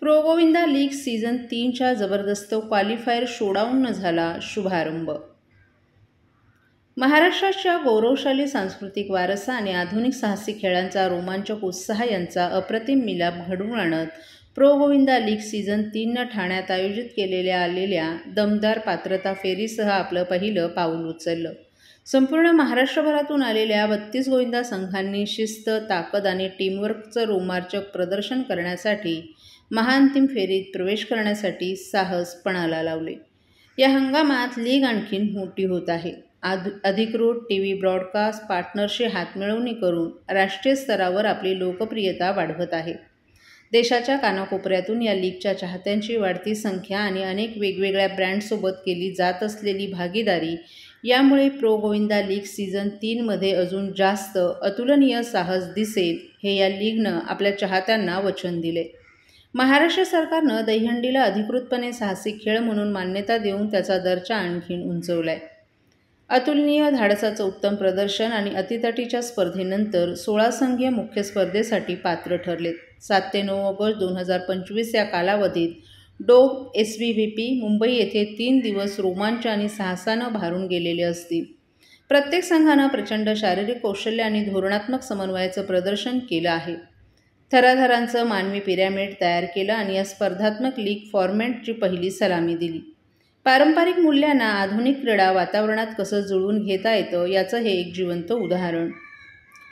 Pro Govinda league season 3च्या जबरदस्त qualifier शोडाऊननं झाला शुभारंभ। महाराष्ट्राच्या गौरवशाली सांस्कृतिक वारसा आणि आधुनिक साहसी खेळांचा रोमांचक उत्साह यांचा अप्रतिम मिलाप घडवून आणत प्रो गोविंदा लीग सीझन 3नं ठाण्यात आयोजित आलेल्या दमदार पात्रता फेरीसह आपलं पहिलं पाऊल उचललं। संपूर्ण महाराष्ट्रभरातून आलेल्या 32 गोविंदा संघांनी शिस्त, ताकद आणि टीमवर्कचं रोमांचक प्रदर्शन करण्यासाठी महाअंतिम फेरीत प्रवेश करण्यासाठी साहस पणाला लावले। या हंगामात लीग आणखीन मोठी होत आहे। अधिकृत टीव्ही ब्रॉडकास्ट पार्टनरशी हातमिळवणी करून राष्ट्रीय स्तरावर आपली लोकप्रियता वाढवत आहे। देशाच्या कानाकोपऱ्यातून या लीगच्या चाहत्यांची वाढती संख्या आणि अनेक वेगवेगळ्या ब्रँडसोबत केली जात असलेली भागीदारी यामुळे प्रो गोविंदा लीग सीझन 3मध्ये अजून जास्त अतुलनीय साहस दिसेल हे या लीगनं आपल्या चाहत्यांना वचन दिले। महाराष्ट्र सरकारनं दहीहंडीला अधिकृतपणे साहसी खेळ म्हणून मान्यता देऊन त्याचा दर्जा आणखीन उंचवलाय। अतुलनीय धाडसाचं उत्तम प्रदर्शन आणि अतितटीच्या स्पर्धेनंतर 16 संघीय मुख्य स्पर्धेसाठी पात्र ठरलेत। 7 ते 9 ऑगस्ट 2025 या कालावधीत डोक SVVP मुंबई येथे 3 दिवस रोमांच आणि साहसानं भारून गेलेले असतील। प्रत्येक संघानं प्रचंड शारीरिक कौशल्य आणि धोरणात्मक समन्वयाचं प्रदर्शन केलं आहे। थराथरांचं मानवी पिरॅमिड तयार केलं आणि या स्पर्धात्मक लीग फॉर्मॅटची पहिली सलामी दिली। पारंपरिक मूल्यांना आधुनिक क्रीडा वातावरणात कसं जुळवून घेता येतं याचं हे एक जिवंत उदाहरण।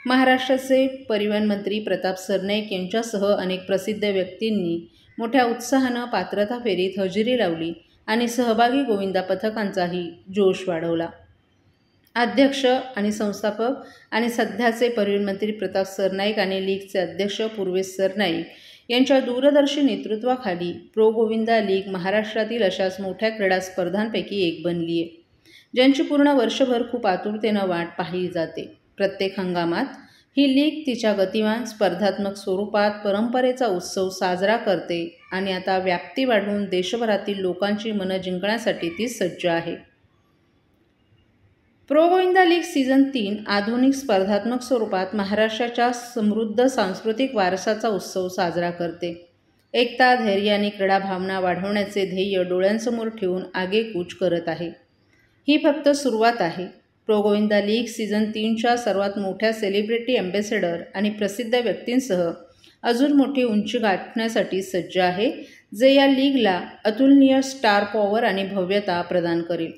महाराष्ट्राचे परिवहन मंत्री प्रताप सरनाईक यांच्यासह अनेक प्रसिद्ध व्यक्तींनी मोठ्या उत्साहानं पात्रता फेरीत हजेरी लावली आणि सहभागी गोविंदा पथकांचाही जोश वाढवला। अध्यक्ष आणि संस्थापक आणि सध्याचे परिवहन मंत्री प्रताप सरनाईक आणि लीगचे अध्यक्ष पूर्वेश सरनाईक यांच्या दूरदर्शी नेतृत्वाखाली प्रो गोविंदा लीग महाराष्ट्रातील अशाच मोठ्या क्रीडा स्पर्धांपैकी एक बनली आहे, ज्यांची पूर्ण वर्षभर खूप आतुरतेनं वाट पाहिली जाते। प्रत्येक हंगामात ही लीग तिच्या गतिमान स्पर्धात्मक स्वरूपात परंपरेचा उत्सव साजरा करते आणि आता व्याप्ती वाढवून देशभरातील लोकांची मनं जिंकण्यासाठी ती सज्ज आहे। प्रो गोविंदा लीग सीझन 3 आधुनिक स्पर्धात्मक स्वरूपात महाराष्ट्राच्या समृद्ध सांस्कृतिक वारसाचा उत्सव साजरा करते। एकता, धैर्य आणि क्रीडा भावना वाढवण्याचे ध्येय डोळ्यांसमोर ठेवून आगेकूच करत आहे। ही फक्त सुरुवात आहे। प्रो गोविंदा लीग सीझन 3च्या सर्वात मोठ्या सेलिब्रिटी अँबॅसेडर आणि प्रसिद्ध व्यक्तींसह अजून मोठी उंची गाठण्यासाठी सज्ज आहे, जे या लीगला अतुलनीय स्टार पॉवर आणि भव्यता प्रदान करेल।